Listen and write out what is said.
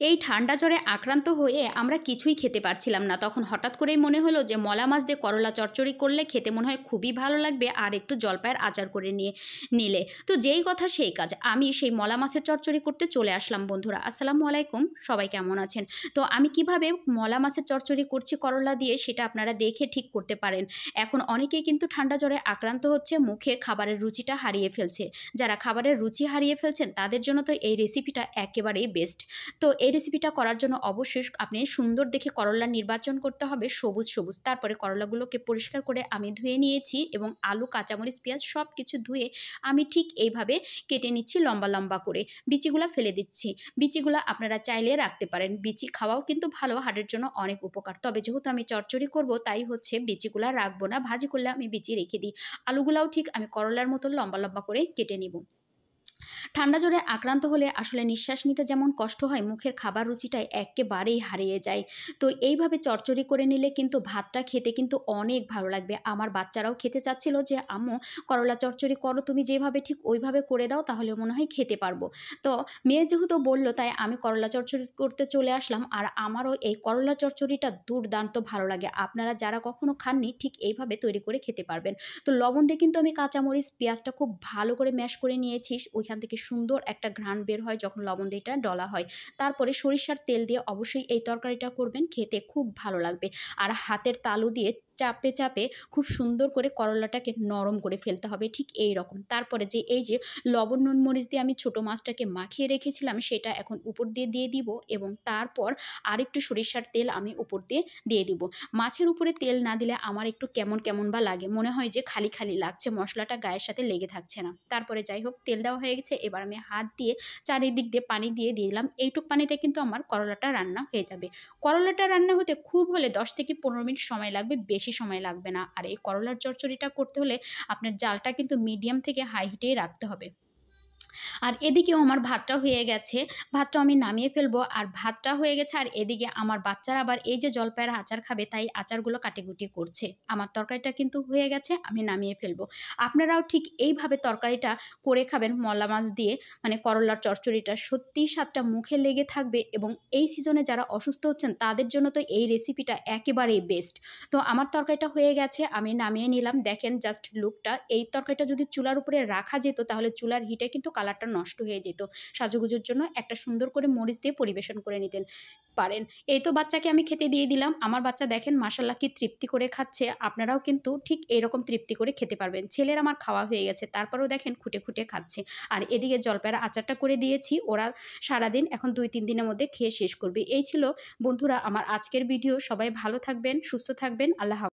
এই ঠান্ডা জ্বরে আক্রান্ত হয়ে আমরা কিছুই খেতে পারছিলাম না। তখন হঠাৎ করেই মনে হলো যে মলা মাছ দিয়ে করলা চচ্চড়ি করলে খেতে মনে হয় খুবই ভালো লাগবে, আর একটু জলপাইয়ের আচার করে নিলে তো যেই কথা সেই কাজ। আমি সেই মলা মাছের চচ্চড়ি করতে চলে আসলাম। বন্ধুরা আসসালামু আলাইকুম, সবাই কেমন আছেন? তো আমি কিভাবে মলা মাছের চচ্চড়ি করছি করলা দিয়ে, সেটা আপনারা দেখে ঠিক করতে পারেন। এখন অনেকেই কিন্তু ঠান্ডা জ্বরে আক্রান্ত হচ্ছে, মুখের খাবারের রুচিটা হারিয়ে ফেলছে। যারা খাবারের রুচি হারিয়ে ফেলছেন তাদের জন্য তো এই রেসিপিটা একেবারেই বেস্ট। তো এই রেসিপিটা করার জন্য অবশ্যই আপনি সুন্দর দেখে করলা নির্বাচন করতে হবে, সবুজ সবুজ। তারপরে করলাগুলোকে পরিষ্কার করে আমি ধুয়ে নিয়েছি এবং আলু, কাঁচামরিচ, পেঁয়াজ সব কিছু ধুয়ে আমি ঠিক এইভাবে কেটে নিচ্ছি লম্বা লম্বা করে। বিচিগুলা ফেলে দিচ্ছি। বিচিগুলা আপনারা চাইলে রাখতে পারেন। বিচি খাওয়াও কিন্তু ভালো, হাড়ের জন্য অনেক উপকার। তবে যেহেতু আমি চচ্চড়ি করব তাই হচ্ছে বিচিগুলা রাখবো না, ভাজি করলে আমি বিচি রেখে দিই। আলুগুলাও ঠিক আমি করলার মতো লম্বা লম্বা করে কেটে নিব। ঠান্ডা জ্বরে আক্রান্ত হলে আসলে নিঃশ্বাস নিতে যেমন কষ্ট হয়, মুখের খাবার রুচিটাই একেবারেই হারিয়ে যায়। তো এইভাবে চচ্চড়ি করে নিলে কিন্তু ভাতটা খেতে কিন্তু অনেক ভালো লাগবে। আমার বাচ্চারাও খেতে চাচ্ছিল যে আম্মু করলা চচ্চড়ি করো তুমি যেভাবে, ঠিক ওইভাবে করে দাও, তাহলে মনে হয় খেতে পারবো। তো মেয়ে যেহেতু বললো তাই আমি করলা চচ্চড়ি করতে চলে আসলাম। আর আমারও এই করলা চচ্চড়িটা দুর্দান্ত ভালো লাগে। আপনারা যারা কখনো খাননি ঠিক এইভাবে তৈরি করে খেতে পারবেন। তো লবণ দিয়ে কিন্তু আমি কাঁচামরিচ, পেঁয়াজটা খুব ভালো করে ম্যাশ করে নিয়েছি। ওইখান থেকে সুন্দর একটা ঘ্রাণ বের হয় যখন লবণ দিয়ে এটা ডলা হয়। তারপরে সরিষার তেল দিয়ে অবশ্যই এই তরকারিটা করবেন, খেতে খুব ভালো লাগবে। আর হাতের তালু দিয়ে চাপে চাপে খুব সুন্দর করে করলাটাকে নরম করে ফেলতে হবে, ঠিক এই রকম। তারপরে যে এই যে লবণ, নুন, মরিচ দিয়ে আমি ছোটো মাছটাকে মাখিয়ে রেখেছিলাম সেটা এখন উপর দিয়ে দিয়ে দিব, এবং তারপর আরেকটু সরিষার তেল আমি উপর দিয়ে দিব। মাছের উপরে তেল না দিলে আমার একটু কেমন কেমন বা লাগে, মনে হয় যে খালি খালি লাগছে, মশলাটা গায়ের সাথে লেগে থাকছে না। তারপরে যাই হোক তেল দেওয়া হয়ে গেছে, এবার আমি হাত দিয়ে চারিদিক দিয়ে পানি দিয়ে দিলাম। এইটুক পানিতে কিন্তু আমার করলাটা রান্না হয়ে যাবে। করলাটা রান্না হতে খুব হলে 10 থেকে 15 মিনিট সময় লাগবে, বেশি সময় লাগবে না। আর এই করলার চচ্চড়িটা করতে হলে আপনার জালটা কিন্তু মিডিয়াম থেকে হাই হিটেই রাখতে হবে। আর এদিকেও আমার ভাতটা হয়ে গেছে, ভাতটা আমি নামিয়ে ফেলবো। আর ভাতটা হয়ে গেছে, আর এদিকে আমার বাচ্চারা আবার এই যে জলপাইয়ের আচার খাবে, তাই আচারগুলো কাটিকুটি করছে। আমার তরকারিটা কিন্তু হয়ে গেছে, আমি নামিয়ে ফেলবো। আপনারাও ঠিক এইভাবে তরকারিটা করে খাবেন মলা মাছ দিয়ে, মানে করলার চচ্চড়িটা সত্যিই স্বাদটা মুখে লেগে থাকবে। এবং এই সিজনে যারা অসুস্থ হচ্ছেন তাদের জন্য তো এই রেসিপিটা একেবারেই বেস্ট। তো আমার তরকারিটা হয়ে গেছে, আমি নামিয়ে নিলাম। দেখেন জাস্ট লুকটা। এই তরকারিটা যদি চুলার উপরে রাখা যেত তাহলে চুলার হিটে কিন্তু কালারটা নষ্ট হয়ে যেত। সাজুগুজুর জন্য একটা সুন্দর করে মরিচ দিয়ে পরিবেশন করে নিতেন পারেন। এই তো বাচ্চাকে আমি খেতে দিয়ে দিলাম। আমার বাচ্চা দেখেন মাশাআল্লাহ কি তৃপ্তি করে খাচ্ছে। আপনারাও কিন্তু ঠিক এরকম তৃপ্তি করে খেতে পারবেন। ছেলের আমার খাওয়া হয়ে গেছে, তারপরেও দেখেন খুঁটে খুঁটে খাচ্ছে। আর এদিকে জলপাইয়ের আচারটা করে দিয়েছি, ওরা সারাদিন এখন 2-3 দিনের মধ্যে খেয়ে শেষ করবে। এই ছিল বন্ধুরা আমার আজকের ভিডিও। সবাই ভালো থাকবেন, সুস্থ থাকবেন। আল্লাহ হাফেজ।